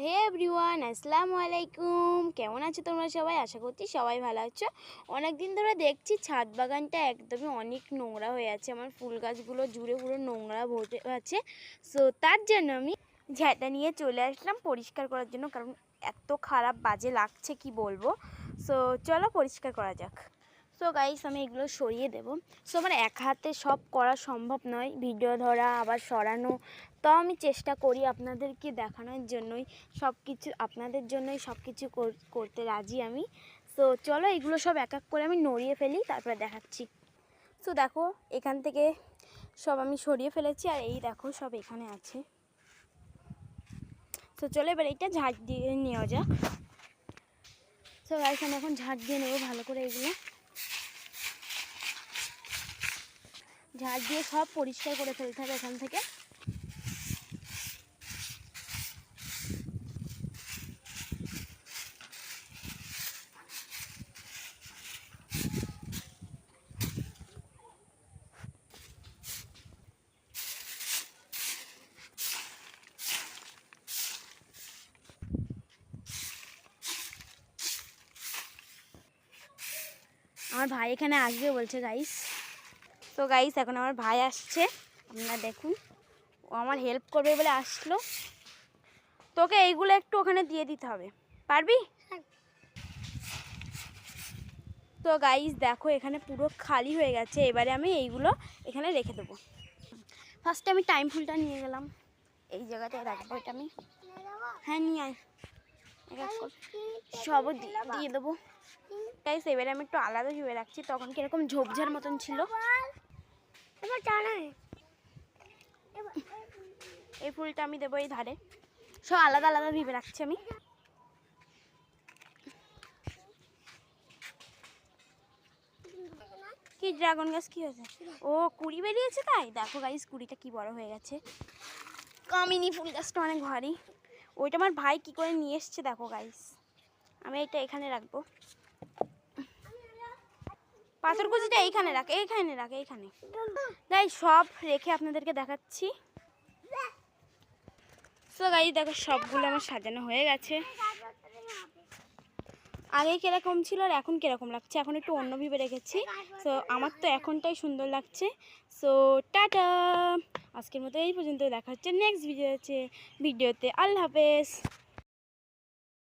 হে everyone, আসসালামু আলাইকুম। কেমন আছো তোমরা সবাই? আশা করছি সবাই ভালো আছো। অনেক দিন ধরে দেখছি ছাদ বাগানটা একদমই অনেক নোংরা হয়ে আছে। আমার ফুল গাছগুলো জুড়ে পুরো নোংরা ভরে আছে। সো তার জন্য আমি ঝাঁটা নিয়ে চলে আসলাম পরিষ্কার করার জন্য, কারণ এত খারাপ বাজে লাগছে কি বলবো। সো চলো পরিষ্কার করা যাক। সো গাইস, আমি এগুলো সরিয়ে দেবো। সো আমার এক হাতে সব করা সম্ভব নয়, ভিডিও ধরা আবার সরানো। তো আমি চেষ্টা করি আপনাদেরকে দেখানোর জন্যই, আপনাদের জন্যই সব কিছু করতে রাজি আমি। সো চলো এগুলো সব এক এক করে আমি নড়িয়ে ফেলি, তারপরে দেখাচ্ছি। সো দেখো, এখান থেকে সব আমি সরিয়ে ফেলেছি, আর এই দেখো সব এখানে আছে। সো চলো এবার এইটা ঝাঁট দিয়ে নেওয়া যাক। সো গাইস, আমি এখন ঝাঁট দিয়ে নেবো ভালো করে। এগুলো ঝাড় দিয়ে সব পরিষ্কার করে ফেলতে হবে এখান থেকে। আমার ভাই এখানে আসবে বলছে গাইস। তো গাইস, এখন আমার ভাই আসছে, আপনারা দেখুন। ও আমার হেল্প করবে বলে আসলো। তোকে এইগুলো একটু ওখানে দিয়ে দিতে হবে, পারবি? তো গাইস দেখো, এখানে পুরো খালি হয়ে গেছে। এবারে আমি এইগুলো এখানে রেখে দেবো। ফার্স্টে আমি টাইম ফুলটা নিয়ে গেলাম, এই জায়গাটায় রাখবো। এটা আমি, হ্যাঁ নিয়ে আয়, সবও দিয়ে দেবো। গাইস এবারে আমি একটু আলাদা ভেবে রাখছি, তখন কিরকম ঝোপঝাড় মতন ছিল। এই ফুলটা আমি দেবো এই ধারে। সব আলাদা আলাদা ভেবে রাখছি আমি। কি ড্রাগন গাছ কি হয়েছে? ও কুড়ি বেরিয়েছে, তাই দেখো গাইস কুড়িটা কি বড় হয়ে গেছে। কামিনী ফুল গাছটা অনেক ভারী। ওইটা আমার ভাই কি করে নিয়ে এসছে দেখো গাইস। আমি এটা এখানে রাখবো। পাথরকুচিটা এইখানে রাখ, এইখানে রাখ, এইখানে। গাইস সব রেখে আপনাদেরকে দেখাচ্ছি। সো গাইস দেখো, সবগুলো আমার সাজানো হয়ে গেছে। আগে কিরকম ছিল আর এখন কিরকম লাগছে, এখন একটু অন্য ভেবে রেখেছি। সো আমার তো এখনটাই সুন্দর লাগছে। সো টাটা, আজকের মতো এই পর্যন্ত। দেখা হচ্ছে নেক্সট ভিডিওতে। আল্লাহ হাফেজ।